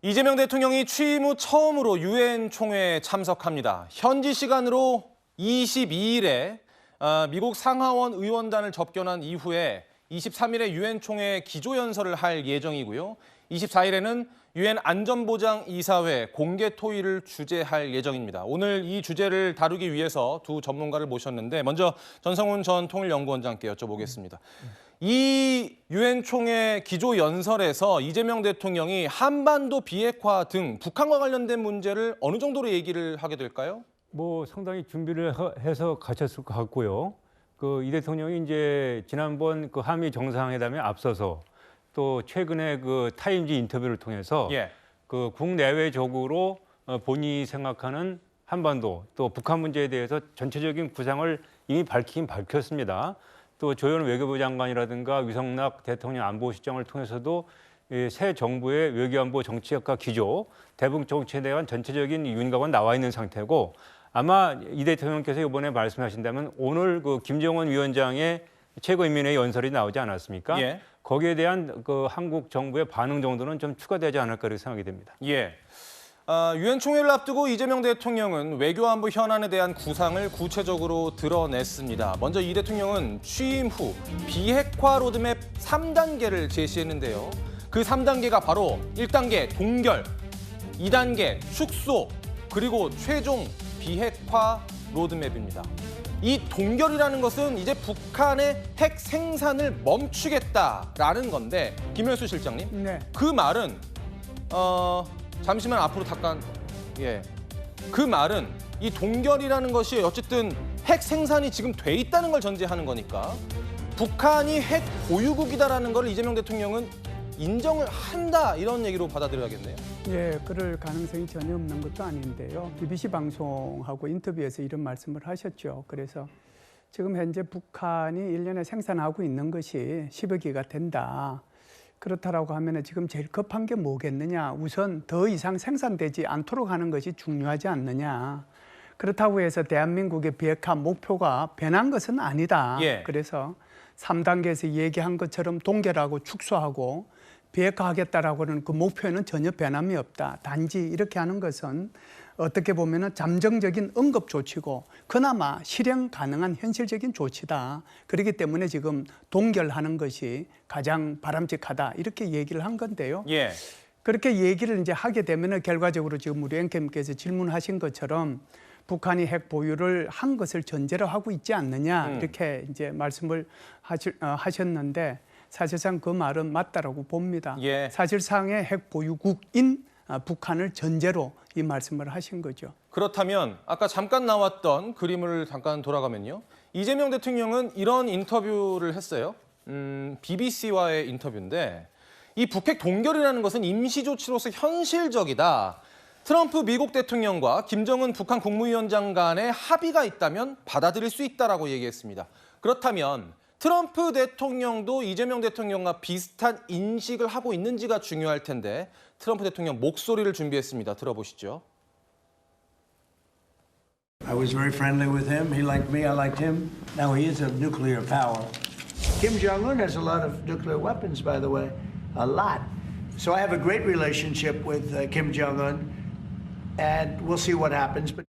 이재명 대통령이 취임 후 처음으로 유엔 총회에 참석합니다. 현지 시간으로 22일에 미국 상하원 의원단을 접견한 이후에 23일에 유엔 총회 기조연설을 할 예정이고요. 24일에는 유엔 안전보장이사회 공개 토의를 주재할 예정입니다. 오늘 이 주제를 다루기 위해서 두 전문가를 모셨는데 먼저 전성훈 전 통일연구원장께 여쭤보겠습니다. 이 유엔 총회 기조연설에서 이재명 대통령이 한반도 비핵화 등 북한과 관련된 문제를 어느 정도로 얘기를 하게 될까요? 상당히 준비를 해서 가셨을 것 같고요. 이 대통령이 이제 지난번 한미 정상회담에 앞서서 또 최근에 타임지 인터뷰를 통해서 국내외적으로 본인이 생각하는 한반도 또 북한 문제에 대해서 전체적인 구상을 이미 밝혔습니다. 또 조현 외교부 장관이라든가 유성락 대통령 안보실장을 통해서도 새 정부의 외교안보 정치학과 기조, 대북 정치에 대한 전체적인 윤곽은 나와 있는 상태고 아마 이 대통령께서 이번에 말씀하신다면 오늘 김정은 위원장의 최고인민회의 연설이 나오지 않았습니까? 예. 거기에 대한 한국 정부의 반응 정도는 좀 추가되지 않을까 이렇게 생각이 됩니다. 예. 유엔 총회를 앞두고 이재명 대통령은 외교안보 현안에 대한 구상을 구체적으로 드러냈습니다. 먼저 이 대통령은 취임 후 비핵화 로드맵 3단계를 제시했는데요. 그 3단계가 바로 1단계 동결, 2단계 축소, 그리고 최종 비핵화 로드맵입니다. 이 동결이라는 것은 이제 북한의 핵 생산을 멈추겠다라는 건데 김현수 실장님, 네. 그 말은 잠시만 앞으로 잠깐 그 말은 이 동결이라는 것이 어쨌든 핵 생산이 지금 돼 있다는 걸 전제하는 거니까 북한이 핵 보유국이다라는 걸 이재명 대통령은 인정을 한다 이런 얘기로 받아들여야겠네요. 예, 그럴 가능성이 전혀 없는 것도 아닌데요. BBC 방송하고 인터뷰에서 이런 말씀을 하셨죠. 그래서 지금 현재 북한이 1년에 생산하고 있는 것이 10여 기가 된다. 그렇다라고 하면 지금 제일 급한 게 뭐겠느냐. 우선 더 이상 생산되지 않도록 하는 것이 중요하지 않느냐. 그렇다고 해서 대한민국의 비핵화 목표가 변한 것은 아니다. 예. 그래서 3단계에서 얘기한 것처럼 동결하고 축소하고 비핵화하겠다라고 하는 그 목표에는 전혀 변함이 없다. 단지 이렇게 하는 것은 어떻게 보면 잠정적인 응급 조치고 그나마 실행 가능한 현실적인 조치다. 그렇기 때문에 지금 동결하는 것이 가장 바람직하다. 이렇게 얘기를 한 건데요. 예. 그렇게 얘기를 이제 하게 되면 결과적으로 지금 우리 앵커님께서 질문하신 것처럼 북한이 핵 보유를 한 것을 전제로 하고 있지 않느냐 이렇게 이제 말씀을 하셨는데 사실상 그 말은 맞다라고 봅니다. 예. 사실상의 핵 보유국인 북한을 전제로 이 말씀을 하신 거죠. 그렇다면 아까 잠깐 나왔던 그림을 잠깐 돌아가면요. 이재명 대통령은 이런 인터뷰를 했어요. BBC와의 인터뷰인데 이 북핵 동결이라는 것은 임시 조치로서 현실적이다. 트럼프 미국 대통령과 김정은 북한 국무위원장 간의 합의가 있다면 받아들일 수 있다라고 얘기했습니다. 그렇다면 트럼프 대통령도 이재명 대통령과 비슷한 인식을 하고 있는지가 중요할 텐데 트럼프 대통령 목소리를 준비했습니다. 들어보시죠. I was very friendly with him. He liked me. I liked him. Now he is a nuclear power. Kim Jong-un has a lot of nuclear weapons, by the way, a lot. So I have a great relationship with Kim Jong-un, and we'll see what happens. But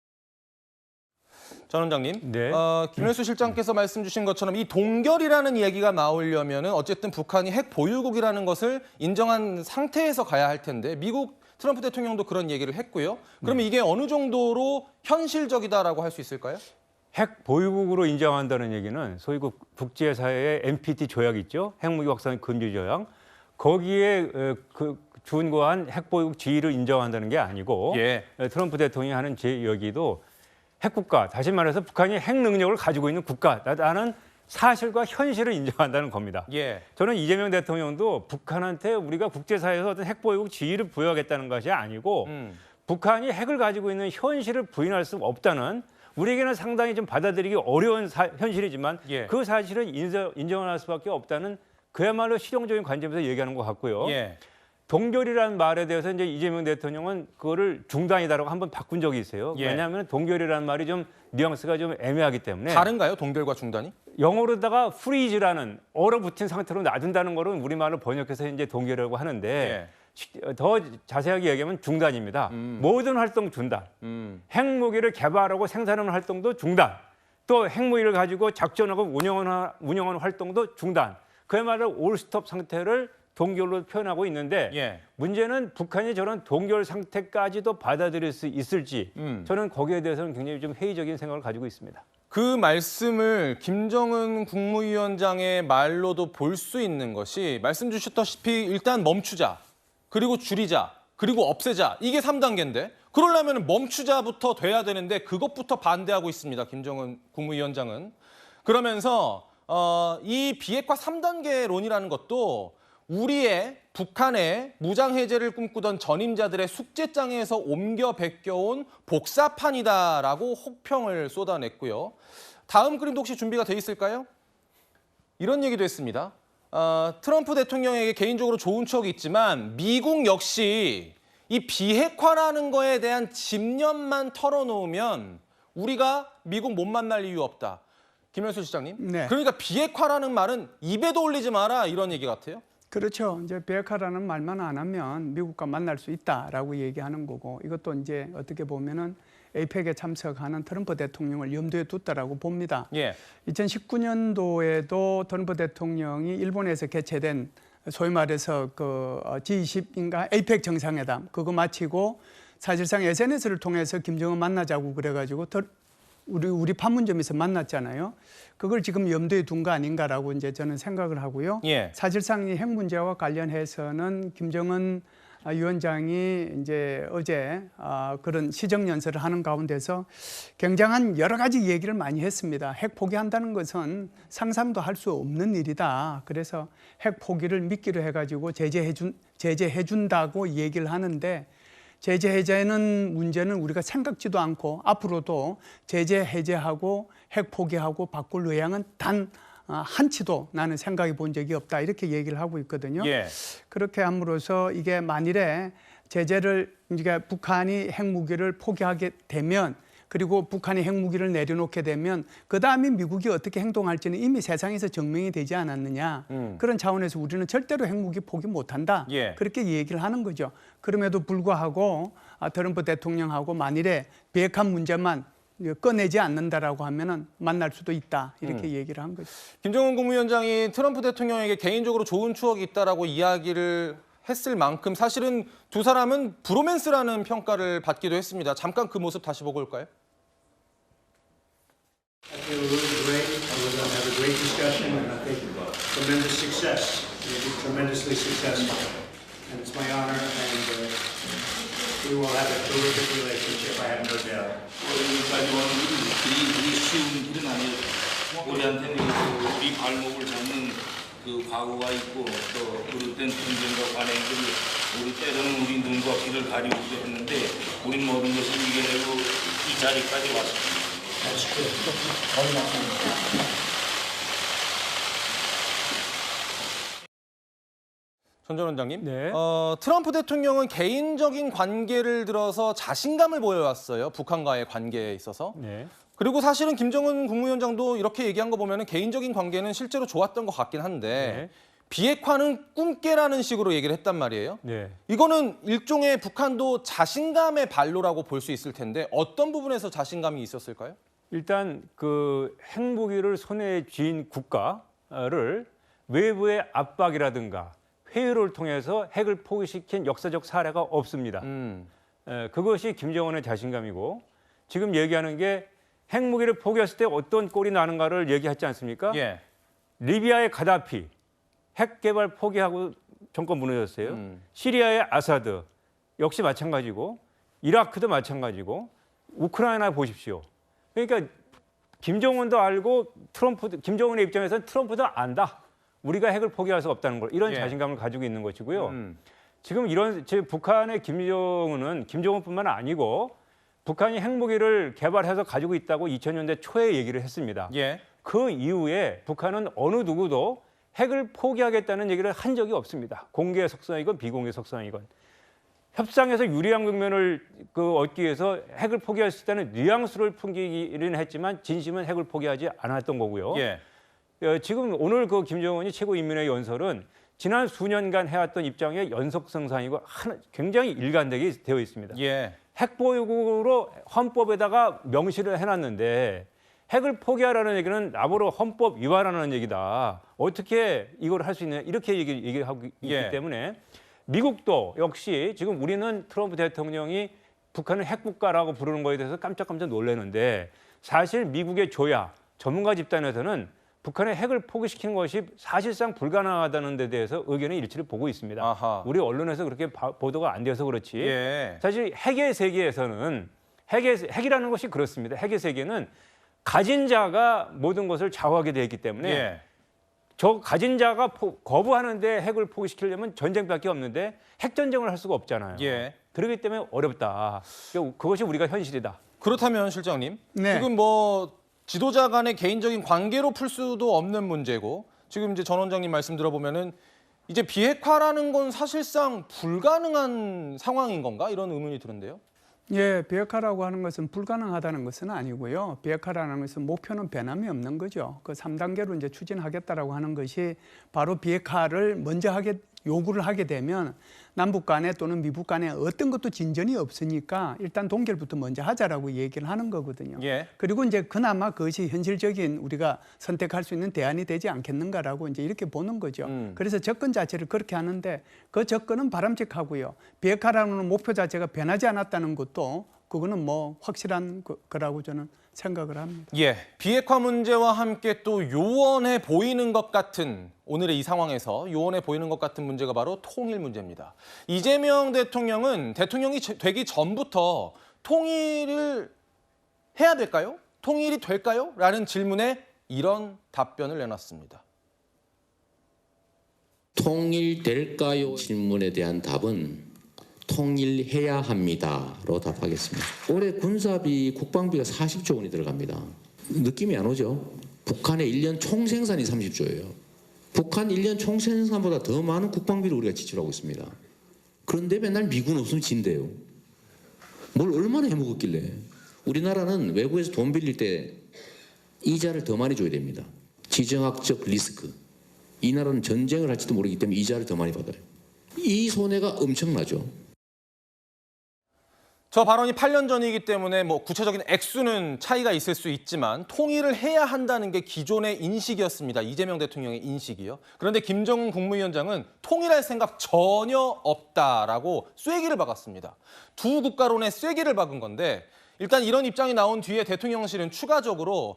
전 원장님, 네. 김현수 실장께서 말씀 주신 것처럼 이 동결이라는 얘기가 나오려면 어쨌든 북한이 핵 보유국이라는 것을 인정한 상태에서 가야 할 텐데 미국 트럼프 대통령도 그런 얘기를 했고요. 그러면 이게 어느 정도로 현실적이다라고 할 수 있을까요? 핵 보유국으로 인정한다는 얘기는 소위 국제사회의 NPT 조약 있죠. 핵무기 확산 금지 조약. 거기에 준거한 핵 보유국 지위를 인정한다는 게 아니고 트럼프 대통령이 하는 제 여기도 핵국가, 다시 말해서 북한이 핵 능력을 가지고 있는 국가라는 사실과 현실을 인정한다는 겁니다. 저는 이재명 대통령도 북한한테 우리가 국제사회에서 어떤 핵 보유국 지위를 부여하겠다는 것이 아니고 북한이 핵을 가지고 있는 현실을 부인할 수 없다는 우리에게는 상당히 좀 받아들이기 어려운 현실이지만 그 사실을 인정을 할 수밖에 없다는 그야말로 실용적인 관점에서 얘기하는 것 같고요. 동결이라는 말에 대해서 이제 이재명 대통령은 그거를 중단이다라고 한번 바꾼 적이 있어요. 왜냐하면 동결이라는 말이 좀 뉘앙스가 좀 애매하기 때문에. 다른가요? 동결과 중단이? 영어로다가 freeze라는 얼어붙은 상태로 놔둔다는 거는 우리말로 번역해서 이제 동결이라고 하는데 더 자세하게 얘기하면 중단입니다. 모든 활동 중단. 핵무기를 개발하고 생산하는 활동도 중단. 또 핵무기를 가지고 작전하고 운영하는 활동도 중단. 그야말로 올스톱 상태를 동결로 표현하고 있는데 예. 문제는 북한이 저런 동결 상태까지도 받아들일 수 있을지 저는 거기에 대해서는 굉장히 좀 회의적인 생각을 가지고 있습니다. 그 말씀을 김정은 국무위원장의 말로도 볼 수 있는 것이 말씀 주셨다시피 일단 멈추자, 그리고 줄이자, 그리고 없애자. 이게 3단계인데 그러려면 멈추자부터 돼야 되는데 그것부터 반대하고 있습니다. 김정은 국무위원장은. 그러면서 이 비핵화 3단계론이라는 것도 우리의 북한의 무장해제를 꿈꾸던 전임자들의 숙제장에서 옮겨 베껴온 복사판이다라고 혹평을 쏟아냈고요. 다음 그림도 혹시 준비가 돼 있을까요? 이런 얘기도 했습니다. 트럼프 대통령에게 개인적으로 좋은 추억이 있지만 미국 역시 이 비핵화라는 거에 대한 집념만 털어놓으면 우리가 미국 못 만날 이유 없다. 김현수 시장님. 네. 그러니까 비핵화라는 말은 입에도 올리지 마라 이런 얘기 같아요. 그렇죠. 이제 비핵화라는 말만 안 하면 미국과 만날 수 있다라고 얘기하는 거고 이것도 이제 어떻게 보면은 에이펙에 참석하는 트럼프 대통령을 염두에 뒀다라고 봅니다. 예. 2019년도에도 트럼프 대통령이 일본에서 개최된 소위 말해서 그 G20인가 에이펙 정상회담 그거 마치고 사실상 SNS를 통해서 김정은 만나자고 그래가지고 우리 판문점에서 만났잖아요. 그걸 지금 염두에 둔 거 아닌가라고 이제 저는 생각을 하고요. 예. 사실상 이 핵 문제와 관련해서는 김정은 위원장이 이제 어제 그런 시정 연설을 하는 가운데서 굉장한 여러 가지 얘기를 많이 했습니다. 핵 포기한다는 것은 상상도 할 수 없는 일이다. 그래서 핵 포기를 미끼로 해가지고 제재해준다고 얘기를 하는데 제재 해제는 문제는 우리가 생각지도 않고 앞으로도 제재 해제하고 핵 포기하고 바꿀 의향은 단 한치도 나는 생각해 본 적이 없다 이렇게 얘기를 하고 있거든요. 예. 그렇게 함으로써 이게 만일에 제재를 이제 북한이 핵무기를 포기하게 되면 그리고 북한이 핵무기를 내려놓게 되면 그다음에 미국이 어떻게 행동할지는 이미 세상에서 증명이 되지 않았느냐. 그런 차원에서 우리는 절대로 핵무기 포기 못한다. 예. 그렇게 얘기를 하는 거죠. 그럼에도 불구하고 트럼프 대통령하고 만일에 비핵화 문제만 꺼내지 않는다라고 하면은 만날 수도 있다. 이렇게 얘기를 한 거죠. 김정은 국무위원장이 트럼프 대통령에게 개인적으로 좋은 추억이 있다라고 이야기를 했을 만큼 사실은 두 사람은 브로맨스라는 평가를 받기도 했습니다. 잠깐 그 모습 다시 보고 올까요? I feel really great. We're going to have a great discussion and I think tremendous success. We'll be tremendously successful. And it's my honor and we will have a terrific relationship, I have no doubt. 여기까지 오는 길이 쉬운 길은 아니에요. 우리한테는 우리 발목을 잡는 그 과거가 있고 또 그릇된 전쟁과 관행들이 우리 때로는 우리 눈과 귀를 가리우기도 했는데 우린 모든 것을 이겨내고 이 자리까지 왔습니다. 전 전 원장님. 네. 트럼프 대통령은 개인적인 관계를 들어서 자신감을 보여왔어요. 북한과의 관계에 있어서. 네. 그리고 사실은 김정은 국무위원장도 이렇게 얘기한 거 보면 개인적인 관계는 실제로 좋았던 것 같긴 한데 네. 비핵화는 꿈깨라는 식으로 얘기를 했단 말이에요. 네. 이거는 일종의 북한도 자신감의 발로라고 볼 수 있을 텐데 어떤 부분에서 자신감이 있었을까요? 일단 그 핵무기를 손에 쥔 국가를 외부의 압박이라든가 회유를 통해서 핵을 포기시킨 역사적 사례가 없습니다. 그것이 김정은의 자신감이고 지금 얘기하는 게 핵무기를 포기했을 때 어떤 꼴이 나는가를 얘기했지 않습니까? 예. 리비아의 가다피 핵 개발 포기하고 정권 무너졌어요. 시리아의 아사드 역시 마찬가지고 이라크도 마찬가지고 우크라이나 보십시오. 그러니까 김정은도 알고 김정은의 입장에서는 트럼프도 안다. 우리가 핵을 포기할 수 없다는 걸 이런 예. 자신감을 가지고 있는 것이고요. 지금 북한의 김정은뿐만 아니고 북한이 핵무기를 개발해서 가지고 있다고 2000년대 초에 얘기를 했습니다. 예. 그 이후에 북한은 어느 누구도 핵을 포기하겠다는 얘기를 한 적이 없습니다. 공개 석상이건 비공개 석상이건. 협상에서 유리한 국면을 얻기 위해서 핵을 포기할 수 있다는 뉘앙스를 풍기기는 했지만 진심은 핵을 포기하지 않았던 거고요. 예. 지금 오늘 그 김정은이 최고인민회의 연설은 지난 수년간 해왔던 입장의 연속성상이고 굉장히 일관되게 되어 있습니다. 예. 핵보유국으로 헌법에다가 명시를 해놨는데 핵을 포기하라는 얘기는 나보러 헌법 위반하는 얘기다. 어떻게 이걸 할 수 있냐 이렇게 얘기하고 있기 예. 때문에 미국도 역시 지금 우리는 트럼프 대통령이 북한을 핵국가라고 부르는 거에 대해서 깜짝깜짝 놀라는데 사실 미국의 조야 전문가 집단에서는 북한의 핵을 포기시키는 것이 사실상 불가능하다는 데 대해서 의견의 일치를 보고 있습니다. 아하. 우리 언론에서 그렇게 보도가 안 돼서 그렇지. 예. 사실 핵의 세계에서는 핵이라는 것이 그렇습니다. 핵의 세계는 가진 자가 모든 것을 좌우하게 되어 있기 때문에 예. 저 가진 자가 거부하는데 핵을 포기시키려면 전쟁밖에 없는데 핵전쟁을 할 수가 없잖아요. 예. 그렇기 때문에 어렵다. 그것이 우리가 현실이다. 그렇다면 실장님, 네. 지금 뭐 지도자 간의 개인적인 관계로 풀 수도 없는 문제고 지금 이제 전 원장님 말씀 들어보면은 이제 비핵화라는 건 사실상 불가능한 상황인 건가? 이런 의문이 드는데요. 예, 비핵화라고 하는 것은 불가능하다는 것은 아니고요. 비핵화라는 것은 목표는 변함이 없는 거죠. 그 3단계로 이제 추진하겠다라고 하는 것이 바로 비핵화를 먼저 요구를 하게 되면 남북 간에 또는 미북 간에 어떤 것도 진전이 없으니까 일단 동결부터 먼저 하자라고 얘기를 하는 거거든요. 예. 그리고 이제 그나마 그것이 현실적인 우리가 선택할 수 있는 대안이 되지 않겠는가라고 이제 이렇게 보는 거죠. 그래서 접근 자체를 그렇게 하는데 그 접근은 바람직하고요. 비핵화라는 목표 자체가 변하지 않았다는 것도 그거는 뭐 확실한 거라고 저는 생각을 합니다. 예, 비핵화 문제와 함께 또 요원해 보이는 것 같은 오늘의 이 상황에서 요원해 보이는 것 같은 문제가 바로 통일 문제입니다. 이재명 대통령은 대통령이 되기 전부터 통일을 해야 될까요? 통일이 될까요? 라는 질문에 이런 답변을 내놨습니다. 통일될까요? 질문에 대한 답은 통일해야 합니다로 답하겠습니다. 올해 군사비, 국방비가 40조 원이 들어갑니다. 느낌이 안 오죠? 북한의 1년 총생산이 30조예요. 북한 1년 총생산보다 더 많은 국방비를 우리가 지출하고 있습니다. 그런데 맨날 미군 없으면 진대요. 뭘 얼마나 해먹었길래. 우리나라는 외국에서 돈 빌릴 때 이자를 더 많이 줘야 됩니다. 지정학적 리스크. 이 나라는 전쟁을 할지도 모르기 때문에 이자를 더 많이 받아요. 이 손해가 엄청나죠. 저 발언이 8년 전이기 때문에 뭐 구체적인 액수는 차이가 있을 수 있지만 통일을 해야 한다는 게 기존의 인식이었습니다. 이재명 대통령의 인식이요. 그런데 김정은 국무위원장은 통일할 생각 전혀 없다라고 쐐기를 박았습니다. 두 국가론에 쐐기를 박은 건데 일단 이런 입장이 나온 뒤에 대통령실은 추가적으로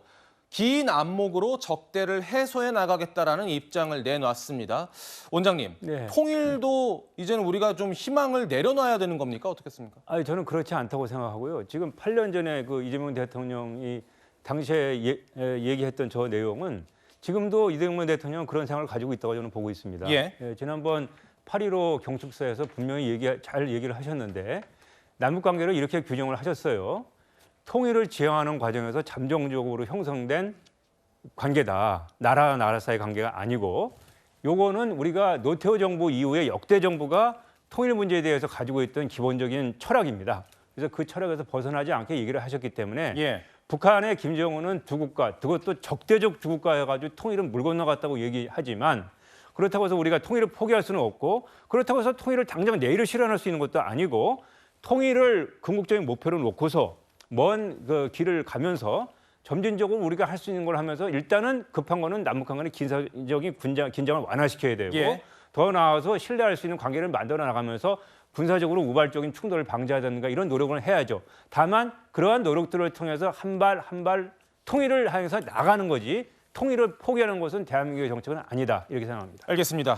긴 안목으로 적대를 해소해 나가겠다라는 입장을 내놨습니다. 원장님, 네. 통일도 이제는 우리가 좀 희망을 내려놔야 되는 겁니까? 어떻겠습니까? 아니 저는 그렇지 않다고 생각하고요. 지금 8년 전에 그 이재명 대통령이 당시에 얘기했던 저 내용은 지금도 이재명 대통령은 그런 생각을 가지고 있다고 저는 보고 있습니다. 예. 지난번 8.15 경축사에서 분명히 잘 얘기를 하셨는데 남북 관계를 이렇게 규정을 하셨어요. 통일을 지향하는 과정에서 잠정적으로 형성된 관계다. 나라 사이 관계가 아니고 요거는 우리가 노태우 정부 이후에 역대 정부가 통일 문제에 대해서 가지고 있던 기본적인 철학입니다. 그래서 그 철학에서 벗어나지 않게 얘기를 하셨기 때문에 예. 북한의 김정은은 두 국가, 그것도 적대적 두 국가여가지고 통일은 물 건너갔다고 얘기하지만 그렇다고 해서 우리가 통일을 포기할 수는 없고 그렇다고 해서 통일을 당장 내일을 실현할 수 있는 것도 아니고 통일을 궁극적인 목표로 놓고서 먼 그 길을 가면서 점진적으로 우리가 할 수 있는 걸 하면서 일단은 급한 거는 남북한 간의 군사적인 긴장을 완화시켜야 되고 예. 더 나아가서 신뢰할 수 있는 관계를 만들어 나가면서 군사적으로 우발적인 충돌을 방지하든가 이런 노력을 해야죠. 다만 그러한 노력들을 통해서 한 발 한 발 통일을 하면서 나가는 거지 통일을 포기하는 것은 대한민국의 정책은 아니다 이렇게 생각합니다. 알겠습니다.